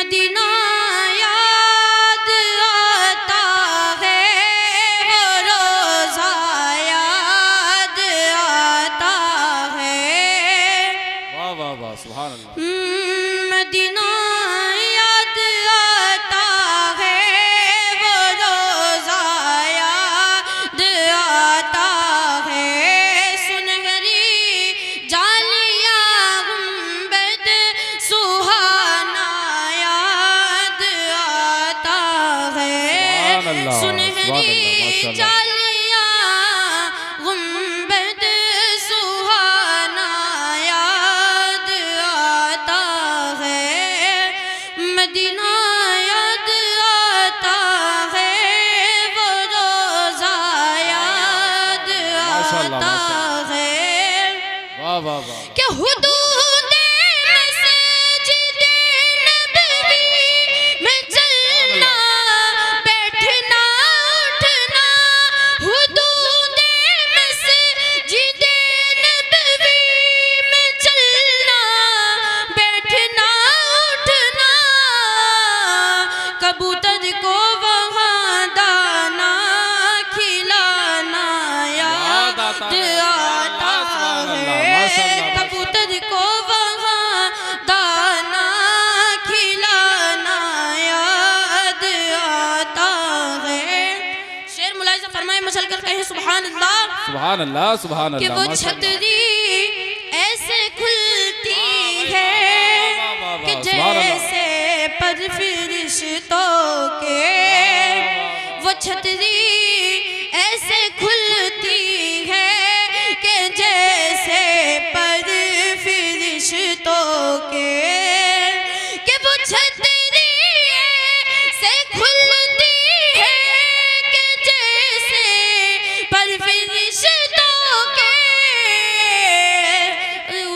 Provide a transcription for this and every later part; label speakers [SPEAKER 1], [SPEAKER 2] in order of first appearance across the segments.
[SPEAKER 1] Medina याद आता है, वो रोज़ा याद आता है।
[SPEAKER 2] वाह वाह वाह, सुभान अल्लाह।
[SPEAKER 1] मदीना याद आता है, वो रोज़ा याद आता है। सुनहरी जालियां गुंबद सुहाना याद आता है।
[SPEAKER 2] सुभान अल्लाह,
[SPEAKER 1] सुनहरी
[SPEAKER 2] माशाअल्लाह।
[SPEAKER 1] जालियां गुंबद सुहाना याद आता है। मदीना याद आता है, वो रोज़ा याद
[SPEAKER 2] माशाअल्लाह,
[SPEAKER 1] आता है।
[SPEAKER 2] वाह वाह वाह।
[SPEAKER 1] कि हुदूदे मस्जिदे नबवी में चलना बैठना उठना, हुदूदे मस्जिदे नबवी में चलना बैठना उठना, कबूतर को वहाँ दाना खिलाना याद आता है। कबूतर को वहाँ दाना खिलाना याद आता है। शेर मुलाहिज़ा फरमाए, मचल कर कहे सुभान अल्लाह।
[SPEAKER 2] सुभान अल्लाह, सुभान
[SPEAKER 1] कि
[SPEAKER 2] अल्लाह,
[SPEAKER 1] वो
[SPEAKER 2] माशाअल्लाह।
[SPEAKER 1] छतरी ऐसे खुलती है कि
[SPEAKER 2] सुभान अल्लाह।
[SPEAKER 1] जैसे पर फरिश्तों के, वो छतरी ऐसे खुलती है कि जैसे पर फरिश्तों के, कि वो छतरी ऐसे खुलती है कि जैसे पर फरिश्तों के,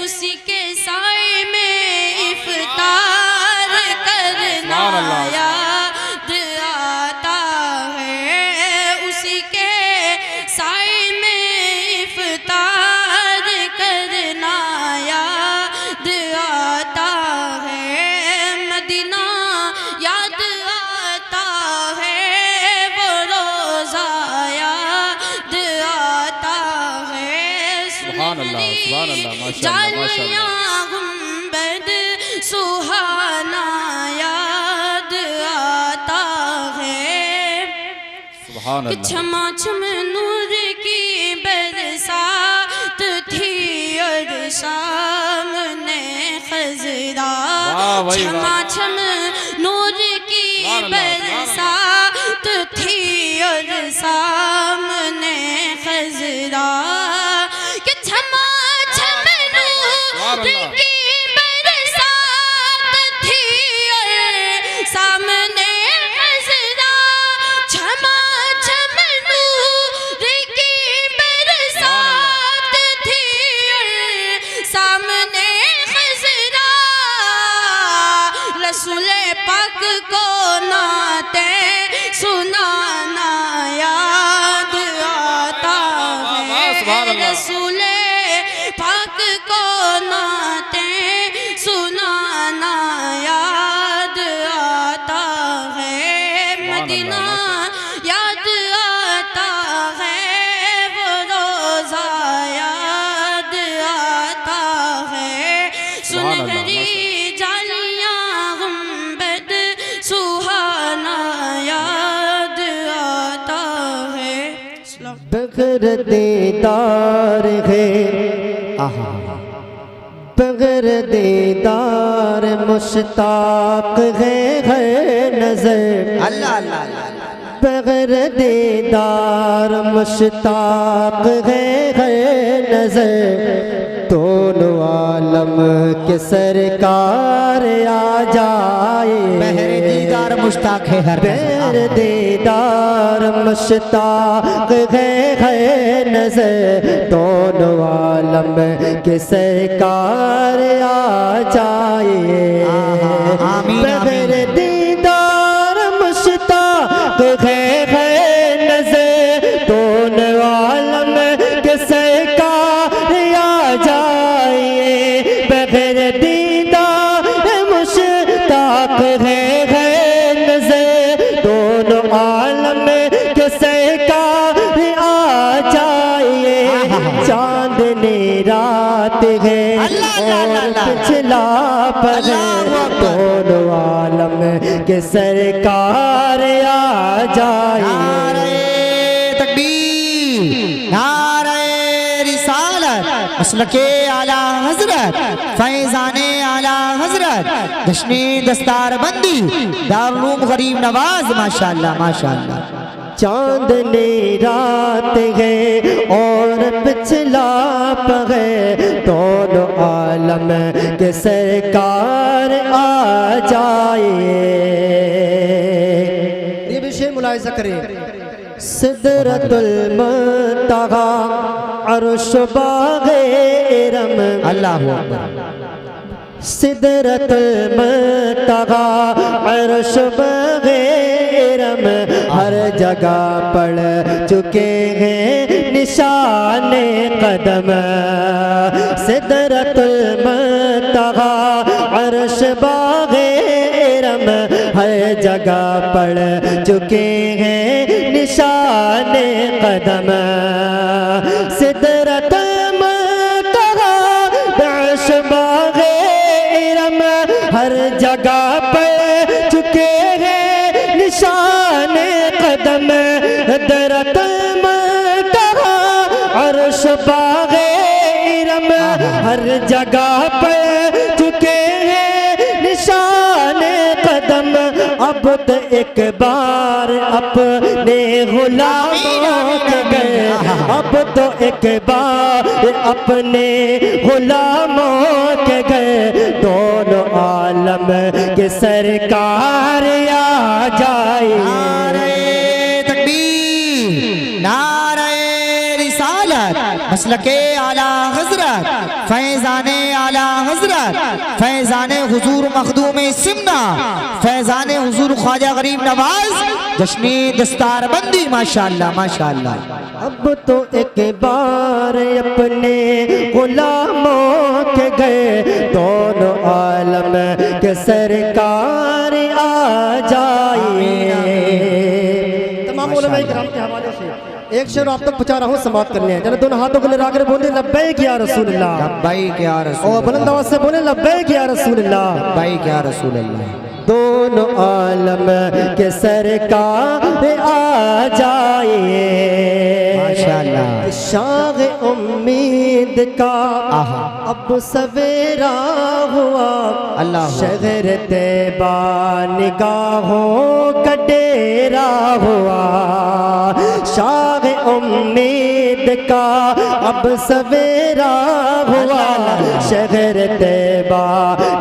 [SPEAKER 1] उसी के साए में इफ्तार करना
[SPEAKER 2] सुभान अल्लाह।
[SPEAKER 1] याद आता है। उसी के साए में इफ्तार करना याद आता है। मदीना याद आता है, वो रोज़ा याद आता है।
[SPEAKER 2] सुभान अल्लाह, सुभान अल्लाह, माशाअल्लाह,
[SPEAKER 1] जालियां गुंबद सुहाना याद आता है।
[SPEAKER 2] सुभान
[SPEAKER 1] कि
[SPEAKER 2] अल्लाह।
[SPEAKER 1] क्षमा छम नूर की बरसात थी और सामने खजरा।
[SPEAKER 2] वाह भाई वाह।
[SPEAKER 1] क्षमा छम नूर की
[SPEAKER 2] सुभान अल्लाह,
[SPEAKER 1] बरसात थी और सामने खजरा। कि क्षमा छम नूर की बरसात थी और सामने खजरा। क्षमा छम नूर की बरसात थी और सामने खजरा। रसूल पाक को नाते सुनाना याद आता है।
[SPEAKER 2] सुभान अल्लाह।
[SPEAKER 1] रसूल पाक को नाते सुनाना याद आता है। मदीना याद आता है, वो रोज़ा याद आता है। सुनहरी जालियां गुंबद सुहाना याद आता है।
[SPEAKER 3] बगैर दीदार है, आहा, बगैर दीदार मुश्ताक है नजर।
[SPEAKER 4] अल्लाह अल्लाह अल्लाह।
[SPEAKER 3] बगैर दीदार मुश्ताक है नजर। दोनों आलम के सरकार आ जाए।
[SPEAKER 4] बहरे दीदार मुश्ताक है हर
[SPEAKER 3] बहर दीदार मुश्ताक है नजर। दोनों आलम के सरकार आ जाए।
[SPEAKER 4] आमीन,
[SPEAKER 3] बहर
[SPEAKER 4] आमीन।
[SPEAKER 3] दीदार मुश्ताक है नजर। दोनों आलम के सरकार आ जाए। बगैर दीदार मुश्ताक पाक है नजर दोनों आलम के सरकार आ जाइए चांदनी रात है और पिछला पर दोनों आलम के सरकार आ जाइए
[SPEAKER 4] नारे तकबीर नारे रिसालत मसलके आला हजरत फैजाने आला हजरत दशनी दस्तार बंदी दारुल गरीब नवाज माशाअल्लाह माशाअल्लाह।
[SPEAKER 3] चांदनी रात है और पिछला है दोनों आलम के सरकार आ जाइए। ये विषय मुलाहिजा करें सिदरतुल मुंतहा अर्श बाग़े इरम
[SPEAKER 4] अल्लाहु अकबर
[SPEAKER 3] सिदरतुल मुंतहा अर्श बाग़े इरम हर जगह पड़ चुके हैं निशाने कदम सिदरतुल मुंतहा अर्श बाग़े इरम हर जगह पड़ चुके हैं निशाने कदम सिदरतुल मुंतहा अर्श बाग़े इरम हर जगह पड़ चुके हैं निशान कदम दरतुल मुंतहा अर्श बाग़े इरम हर जगह पर चुके हैं निशान कदम अब तो एक बार अपने गुलामों के गए अब तो एक बार अपने गुलामों के गए दोनों आलम के सरकार आ जाए
[SPEAKER 4] नारे तकबीर नारे रिसालत मसलके आला हजरत फैजाने आला हजरत फैजाने हुजूर मखदूम सिमना फैजाने हुजूर ख्वाजा गरीब नवाज जश्नी दस्तार बंदी माशाअल्लाह माशाअल्लाह।
[SPEAKER 3] अब तो एक बार अपने गुलामों के गए दोनों आलम के सरकार आ जाइए। तमाम उलमाए किराम के हवाले से एक शेर आप तक पहुंचा रहा हूँ समाप्त करने हैं। चलो दोनों हाथों को लहराकर बोले लब्बैक या रसूलल्लाह
[SPEAKER 4] लब्बैक या रसूल
[SPEAKER 3] और बुलंद आवाज से बोले लब्बैक या रसूलल्लाह
[SPEAKER 4] लब्बैक या रसूल अल्लाह।
[SPEAKER 3] दोनों आलम के सरकार आ जाइए
[SPEAKER 4] माशाअल्लाह।
[SPEAKER 3] शाग उम्मीद का अब सवेरा हुआ
[SPEAKER 4] अल्लाह
[SPEAKER 3] शहर तैबा निगाहों का डेरा हुआ शाग उम्मीद का अब सवेरा हुआ शहर तैबा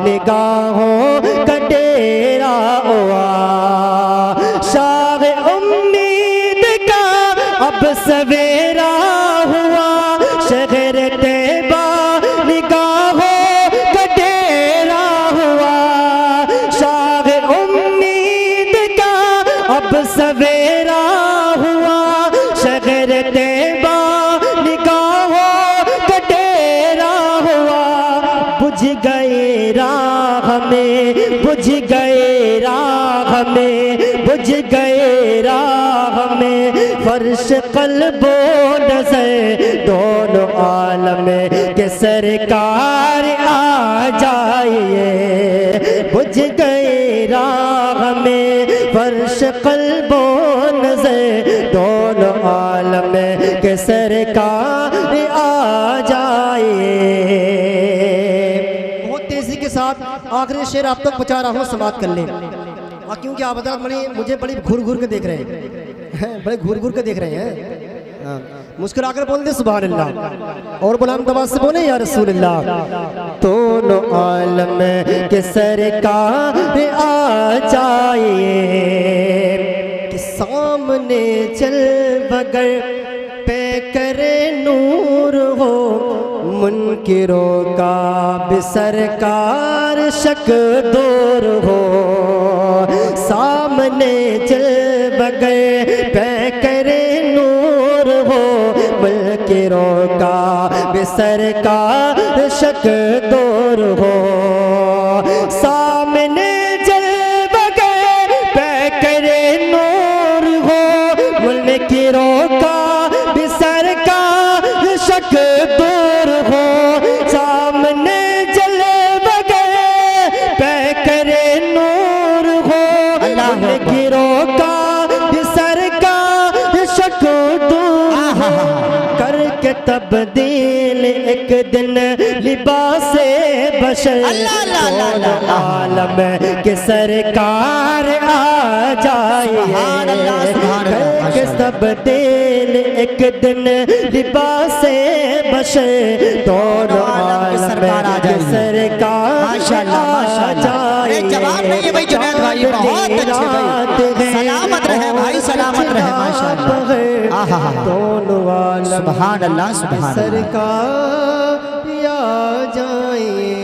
[SPEAKER 3] निगाहों का डेरा हुआ शाग उम्मीद का अब सवेरा हुआ शहर तैबा निगाहों का डेरा हुआ शाग उम्मीद का अब सवेरा हुआ शहर तैबा निगाहों का डेरा हुआ बुझ गए राह में बुझ गए राह में बुझ गए राह में फर्श कल्बो नज़र दोनों आलम के सरकार आ जाइए बुझ गए राह में फर्श कल्बो नज़र दोनों आलम के सरकार आ जाइए। बहुत तेजी के साथ आखिरी शेर आप तक पहुंचा रहा हूँ समाप्त कर लें क्योंकि आप मुझे बड़ी घूर घूर के देख रहे हैं बड़े घूर घूर के देख रहे हैं मुस्कुरा कर बोल दे सुभान अल्लाह और बुलंद आवाज से बोले या रसूल अल्लाह। दोनों आलम के सरकार आ जाइए कि सामने चल बगर पे करे नूर हो मुनकिरों का भी सरकार शक दूर हो सामने चल बगर पे करे नूर हो मुनकिरों का भी सरकार शक दूर हो सामने चल गिरोह का भी सरकार शको करके तब्दील एक दिन लिबास बशर आलम के सरकार आ जाए करके तब्दील एक दिन लिबास बशर दोनों आलम के सरकार
[SPEAKER 4] माशाल्लाह माशाल्लाह। एक जवाब नहीं है भाई जुनैद भाई, बहुत अच्छे भाई, सलामत रहे भाई, सलामत रहे माशाल्लाह। आहा
[SPEAKER 3] दोनों आलम
[SPEAKER 4] सुभान अल्लाह सुभान अल्लाह।
[SPEAKER 3] सरकार आ जाए।